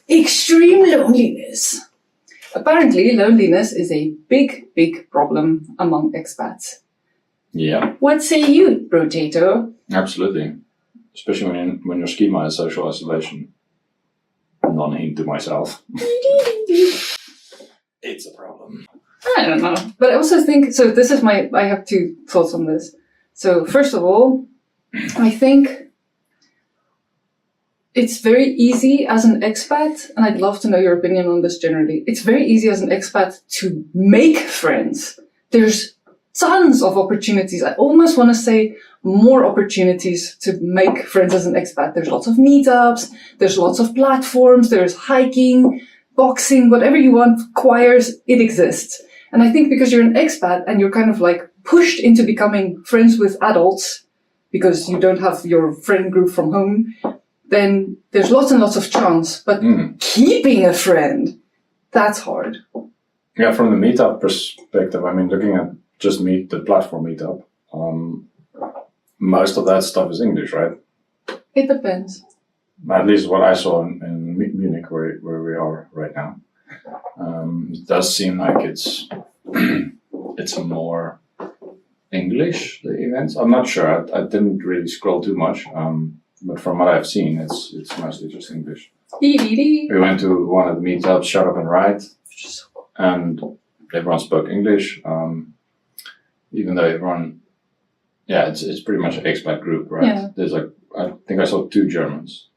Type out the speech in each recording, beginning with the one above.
Extreme loneliness. Apparently, loneliness is a big, big problem among expats. Yeah. What say you, Brotato? Absolutely. Especially when your schema is social isolation. Non-hint to myself. It's a problem. I don't know. But I also think, so this is I have two thoughts on this. So first of all, I think it's very easy as an expat, and I'd love to know your opinion on this generally. It's very easy as an expat to make friends. There's tons of opportunities. I almost want to say more opportunities to make friends as an expat. There's lots of meetups, there's lots of platforms, there's hiking, boxing, whatever you want, choirs, it exists. And I think because you're an expat and you're kind of like pushed into becoming friends with adults because you don't have your friend group from home, then there's lots and lots of chance. But keeping a friend, that's hard. Yeah, from the meetup perspective, I mean, looking at just the platform meetup, most of that stuff is English, right? It depends. At least what I saw in Munich, where we are right now. It does seem like it's more English, the events. I'm not sure. I didn't really scroll too much, but from what I've seen, it's mostly just English. We went to one of the meetups, Shut Up and Write, and everyone spoke English. Even though everyone, it's pretty much an expat group, right? Yeah. There's I think I saw 2 Germans.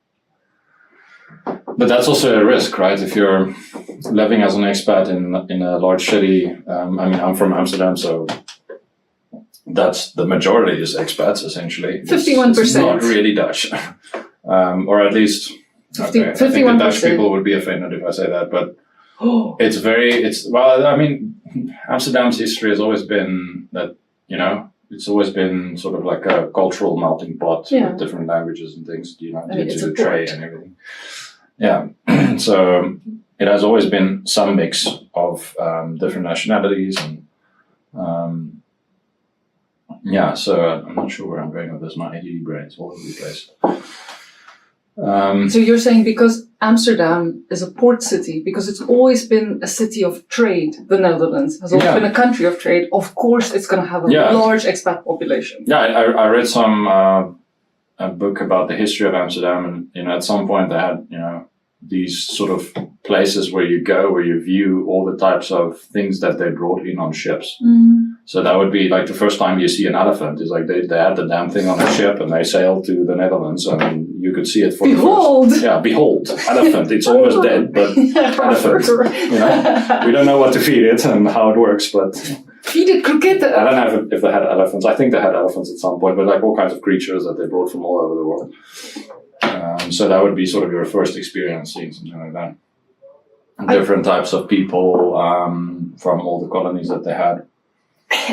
But that's also a risk, right? If you're living as an expat in a large city, I mean, I'm from Amsterdam, so that's the majority is expats, essentially. 51%. It's not really Dutch. Or at least, 51%. I think the Dutch people would be offended if I say that, but well, I mean, Amsterdam's history has always been that, it's always been sort of like a cultural melting pot with different languages and things, due to the trade and everything. Yeah. So it has always been some mix of different nationalities and so I'm not sure where I'm going with this. My ADD brain's all over the place. So you're saying because Amsterdam is a port city, because it's always been a city of trade, the Netherlands has always been a country of trade, of course it's going to have a large expat population. Yeah, I read some a book about the history of Amsterdam, and at some point they had, these sort of places where you go, where you view all the types of things that they brought in on ships. So that would be like the first time you see an elephant is like they had the damn thing on a ship and they sailed to the Netherlands. I mean, you could see it for behold. the first. Yeah, behold, elephant. It's almost dead, but elephant. We don't know what to feed it and how it works, but feed it croquette. I don't know if they had elephants. I think they had elephants at some point, but like all kinds of creatures that they brought from all over the world. So that would be sort of your first experience seeing something like that. Different types of people from all the colonies that they had.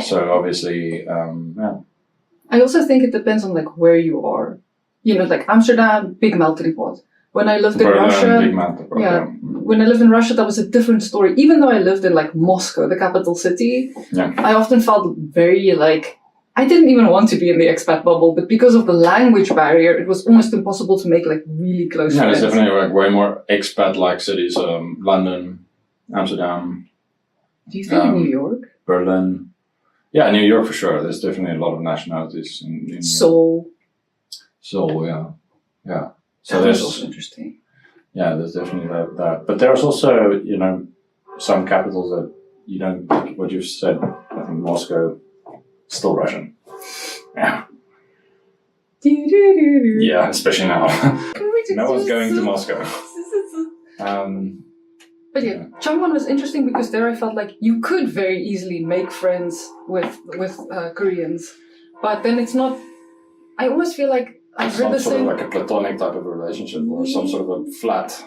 So obviously, I also think it depends on like where you are. Like Amsterdam, big melting pot. When I lived in Russia, big melting pot, when I lived in Russia, that was a different story. Even though I lived in like Moscow, the capital city, I often felt very like I didn't even want to be in the expat bubble, but because of the language barrier, it was almost impossible to make like really close friends. There's definitely like way more expat-like cities. London, Amsterdam. Do you think New York? Berlin. Yeah, New York for sure. There's definitely a lot of nationalities in Seoul. Seoul, yeah. So that's also interesting. Yeah, there's definitely that. But there's also, some capitals that you don't, like what you've said, I think Moscow, still Russian. Yeah. Yeah, especially now. No one's going to Moscow. But Changwon was interesting because there I felt like you could very easily make friends with Koreans, but then it's not. I almost feel like I've read the same. Sort of like a platonic type of relationship or some sort of a flat.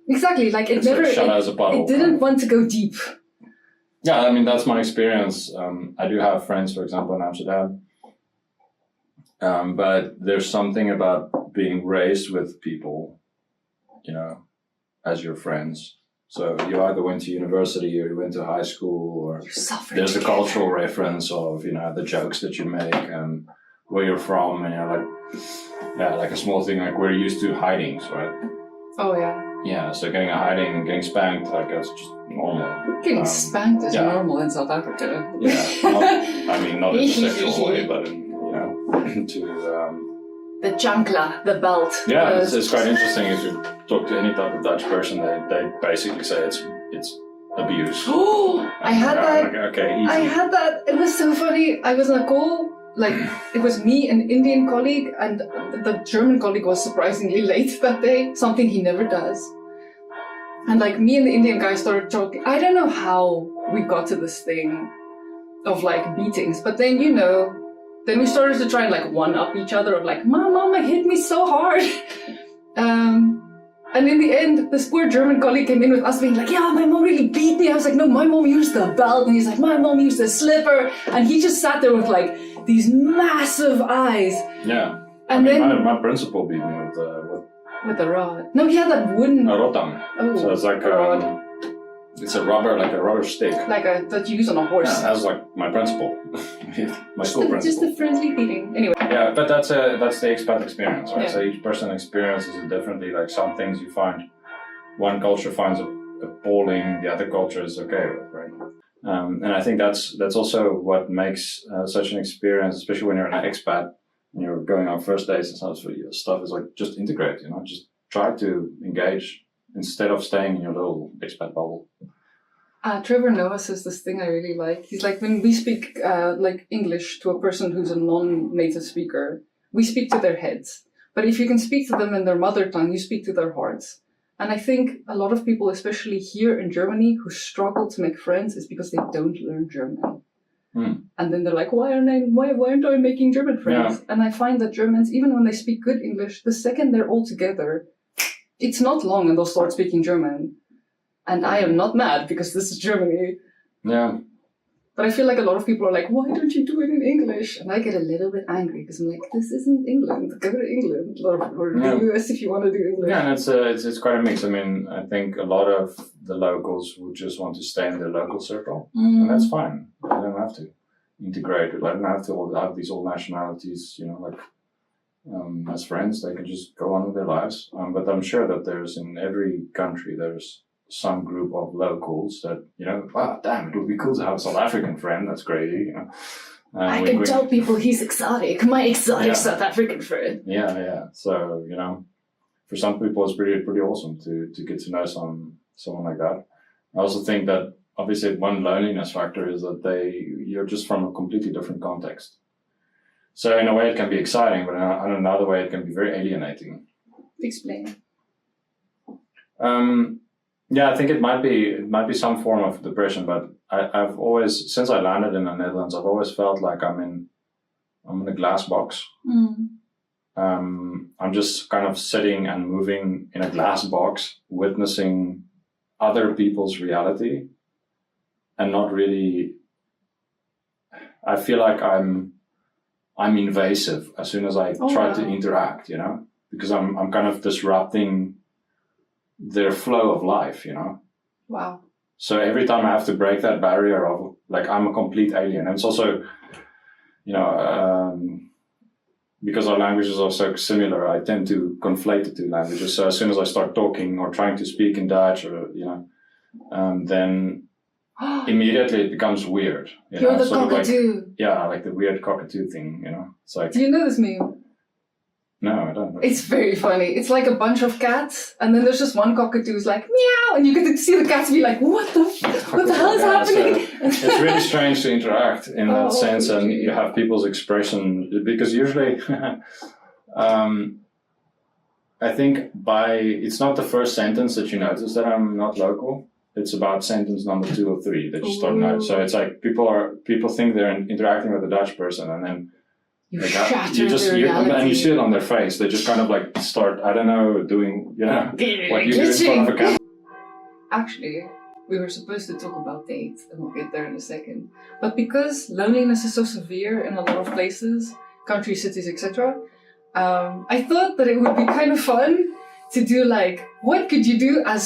Exactly, like it never. It didn't want to go deep. Yeah, I mean that's my experience. I do have friends, for example, in Amsterdam, but there's something about being raised with people, as your friends. So you either went to university or you went to high school, or there's a cultural reference of the jokes that you make and where you're from, and like a small thing like we're used to hidings, right? Oh yeah. Yeah, so getting a hiding and getting spanked, like that's just normal. Getting spanked is normal in South Africa. Yeah, not in a sexual way, but in, the chancla, the belt. Yeah, it's quite interesting. If you talk to any type of Dutch person, they basically say it's abuse. Oh, I had that. Like, okay, easy. I had that. It was so funny. I was on a call. Like, it was me, an Indian colleague, and the German colleague was surprisingly late that day, something he never does. And like, me and the Indian guy started talking. I don't know how we got to this thing of like beatings, but then, then we started to try and like one-up each other of like, my mama hit me so hard. And in the end, this poor German colleague came in with us being like, yeah, my mom really beat me. I was like, no, my mom used the belt. And he's like, my mom used the slipper. And he just sat there with like these massive eyes. Yeah. And then my principal beat me with a rod. No, he had that wooden... A rotang. Oh, so it's like a rod. It's a rubber stick. That you use on a horse. Yeah, that was like my principal. My school principal. Just a friendly beating. Anyway. Yeah, but that's the expat experience, right? Yeah. So each person experiences it differently. Like some things you find, one culture finds appalling, the other culture is okay with, right? And I think that's also what makes such an experience, especially when you're an expat and you're going on first dates and stuff is like just integrate, just try to engage instead of staying in your little expat bubble. Trevor Noah says this thing I really like. He's like, when we speak like English to a person who's a non-native speaker, we speak to their heads. But if you can speak to them in their mother tongue, you speak to their hearts. And I think a lot of people, especially here in Germany, who struggle to make friends is because they don't learn German. And then they're like, why aren't I making German friends? Yeah. And I find that Germans, even when they speak good English, the second they're all together, it's not long and they'll start speaking German. And I am not mad because this is Germany. Yeah. But I feel like a lot of people are like, why don't you do it in English? And I get a little bit angry because I'm like, this isn't England. Go to England or the US if you want to do English. Yeah, and it's quite a mix. I mean, I think a lot of the locals would just want to stay in their local circle. And that's fine. They don't have to integrate. They don't have to have these all nationalities, as friends. They can just go on with their lives. But I'm sure that there's in every country, there's some group of locals that, wow, damn, it would be cool to have a South African friend. That's crazy. I can tell people he's exotic. My exotic South African friend. Yeah. So, for some people it's pretty awesome to get to know someone like that. I also think that obviously one loneliness factor is that you're just from a completely different context. So in a way it can be exciting, but in another way it can be very alienating. Explain. Yeah, I think it might be some form of depression, but I've always, since I landed in the Netherlands, I've always felt like I'm in a glass box. I'm just kind of sitting and moving in a glass box, witnessing other people's reality, and not really. I feel like I'm invasive as soon as I try to interact, because I'm kind of disrupting their flow of life, Wow. So every time I have to break that barrier of like, I'm a complete alien. And it's also, because our languages are so similar, I tend to conflate the two languages. So as soon as I start talking or trying to speak in Dutch or, then immediately it becomes weird. You're the cockatoo. Like the weird cockatoo thing, It's like. Do you know this meme? No, I don't. It's very funny. It's like a bunch of cats, and then there's just one cockatoo who's like, meow, and you get to see the cats be like, what the hell is happening? It's really strange to interact in that sense, and you have people's expression, because usually, I think it's not the first sentence that you notice that I'm not local. It's about sentence number 2 or 3 that you start noticing. So it's like people think they're interacting with a Dutch person, and then you shatter and you see it on their face. They just kind of like start, I don't know, doing, what you do in front of a camera. Actually, we were supposed to talk about dates, and we'll get there in a second. But because loneliness is so severe in a lot of places, countries, cities, etc., I thought that it would be kind of fun to do like, what could you do as